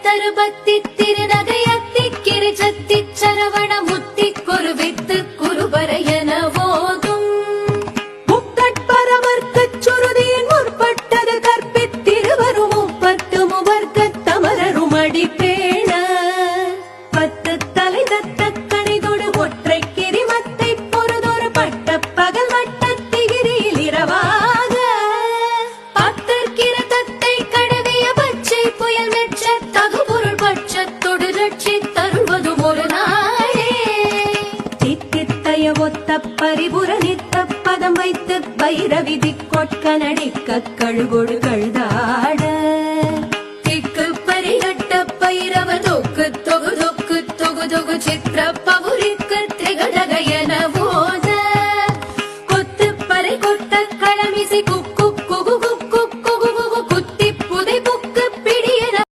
தருபத்தி திருநகையத்தி கிரிஜத்தி சரவண முத்தி குருவித்து குருபரையன போதும் முக்கட்பரவர்க்கச் சுருதியின் முற்பட்டது கற்பித்திருவரும் முப்பத்து முவர்க்க தமரரும் அடிப்பேண பத்து தலை தத்த கணிதொடு ஒற்றை கிரிமத்தை பொறுதொரு பட்ட பகல் வட்டத்திகிரியில் இரவாக பத்தற்கிற தத்தை கடவிய பச்சை புயல் மெச்ச தகுபொருள் பட்சத்தொடு ரட்சி தருவதும் ஒரு நாளே தித்தித்தைய ஒத்த பரிபுர நித்த பதம் வைத்து பைரவிதி கொட்க நடிக்க கழுகொடு கழுதாட திக்கு பரிகட்ட பைரவ தொக்கு தொகு தொக்கு தொகு தொகு சித்திர பவுரி